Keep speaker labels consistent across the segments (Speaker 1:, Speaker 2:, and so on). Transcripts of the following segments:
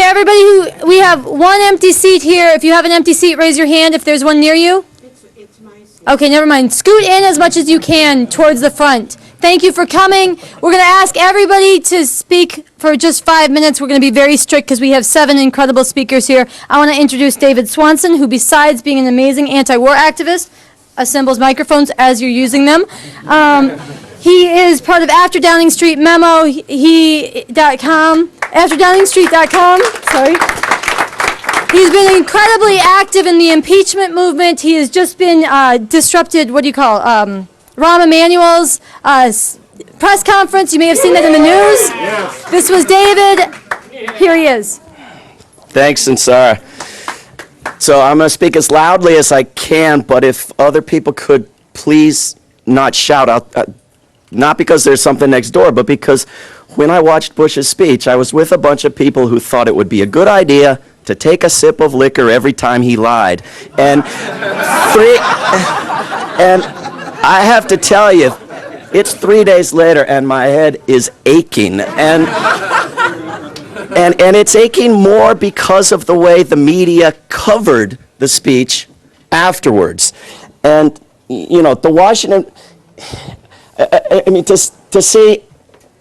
Speaker 1: everybody we have one empty seat here. If you have an empty seat, raise your hand if there's one near you.
Speaker 2: It's my seat.
Speaker 1: Okay, never mind. Scoot in as much as you can towards the front. Thank you for coming. We're going to ask everybody to speak for just 5 minutes. We're going to be very strict because we have 7 incredible speakers here. I want to introduce David Swanson, who besides being an amazing anti-war activist, assembles microphones as you're using them. He is part of After Downing Street Memo, AfterDowningStreet.com, sorry. He's been incredibly active in the impeachment movement. He has just been disrupted, Rahm Emanuel's press conference. You may have seen that in the news. Yes. This was David. Here he is.
Speaker 3: Thanks, and Sarah. So I'm going to speak as loudly as I can, but if other people could please not shout out, not because there's something next door, but because when I watched Bush's speech, I was with a bunch of people who thought it would be a good idea to take a sip of liquor every time he lied. And I have to tell you, it's 3 days later and my head is aching. And it's aching more because of the way the media covered the speech afterwards. And, you know, the Washington, I mean, to see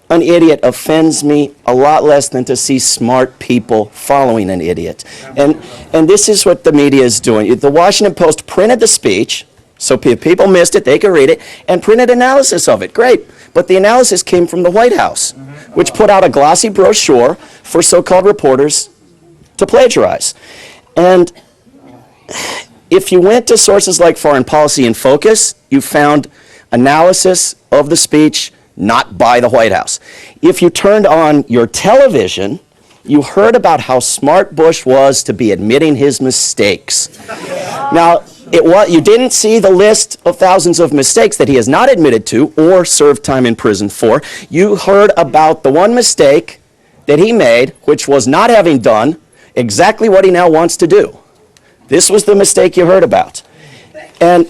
Speaker 3: an idiot offends me a lot less than to see smart people following an idiot. And this is what the media is doing. The Washington Post printed the speech, so if people missed it, they could read it, and printed analysis of it. Great. But the analysis came from the White House, which put out a glossy brochure for so-called reporters to plagiarize. And if you went to sources like Foreign Policy in Focus, you found analysis of the speech not by the White House. If you turned on your television, you heard about how smart Bush was to be admitting his mistakes. Now, you didn't see the list of thousands of mistakes that he has not admitted to or served time in prison for. You heard about the one mistake that he made, which was not having done exactly what he now wants to do. This was the mistake you heard about. And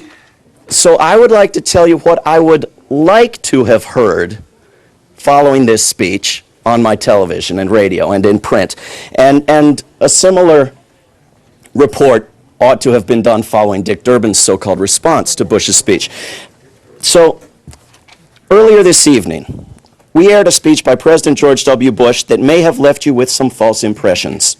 Speaker 3: so I would like to tell you what I would like to have heard following this speech on my television and radio and in print. And a similar report ought to have been done following Dick Durbin's so-called response to Bush's speech. So earlier this evening, we aired a speech by President George W. Bush that may have left you with some false impressions.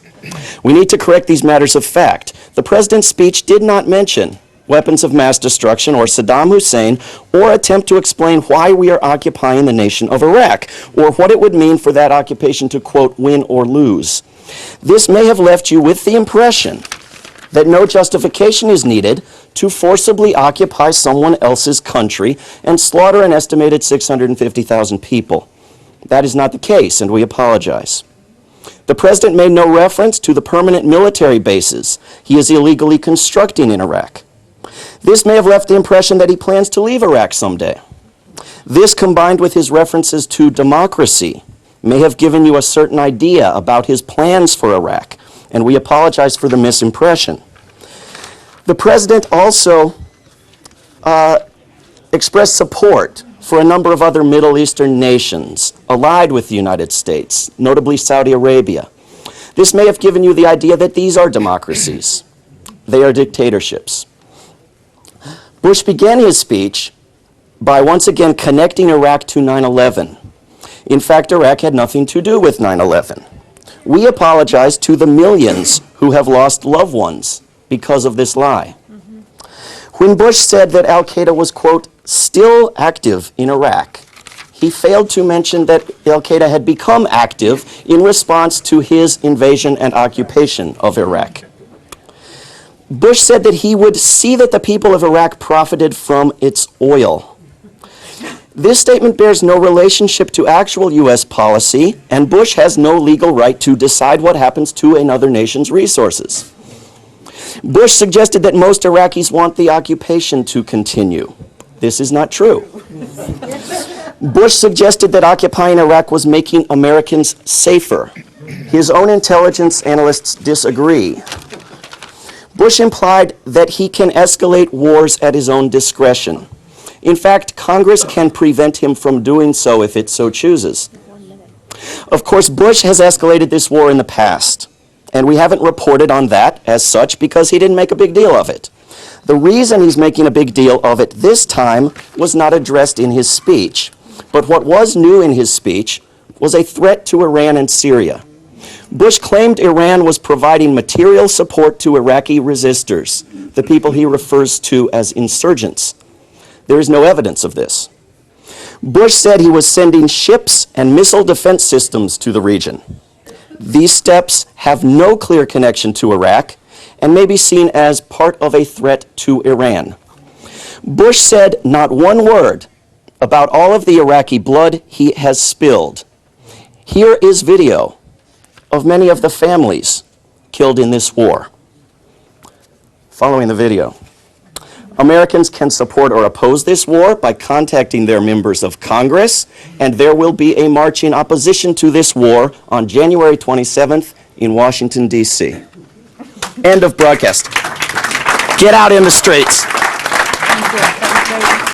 Speaker 3: We need to correct these matters of fact. The president's speech did not mention weapons of mass destruction or Saddam Hussein, or attempt to explain why we are occupying the nation of Iraq, or what it would mean for that occupation to, quote, win or lose. This may have left you with the impression that no justification is needed to forcibly occupy someone else's country and slaughter an estimated 650,000 people. That is not the case, and we apologize. The president made no reference to the permanent military bases he is illegally constructing in Iraq. This may have left the impression that he plans to leave Iraq someday. This, combined with his references to democracy, may have given you a certain idea about his plans for Iraq, and we apologize for the misimpression. The president also expressed support for a number of other Middle Eastern nations allied with the United States, notably Saudi Arabia. This may have given you the idea that these are democracies. They are dictatorships. Bush began his speech by once again connecting Iraq to 9/11. In fact, Iraq had nothing to do with 9/11. We apologize to the millions who have lost loved ones because of this lie. When Bush said that al-Qaeda was, quote, still active in Iraq, he failed to mention that al-Qaeda had become active in response to his invasion and occupation of Iraq. Bush said that he would see that the people of Iraq profited from its oil. This statement bears no relationship to actual U.S. policy, and Bush has no legal right to decide what happens to another nation's resources. Bush suggested that most Iraqis want the occupation to continue. This is not true. Bush suggested that occupying Iraq was making Americans safer. His own intelligence analysts disagree. Bush implied that he can escalate wars at his own discretion. In fact, Congress can prevent him from doing so if it so chooses. Of course, Bush has escalated this war in the past. And we haven't reported on that as such because he didn't make a big deal of it. The reason he's making a big deal of it this time was not addressed in his speech. But what was new in his speech was a threat to Iran and Syria. Bush claimed Iran was providing material support to Iraqi resistors, the people he refers to as insurgents. There is no evidence of this. Bush said he was sending ships and missile defense systems to the region. These steps have no clear connection to Iraq and may be seen as part of a threat to Iran. Bush said not one word about all of the Iraqi blood he has spilled. Here is video of many of the families killed in this war. Following the video. Americans can support or oppose this war by contacting their members of Congress, and there will be a march in opposition to this war on January 27th in Washington, D.C. End of broadcast. Get out in the streets.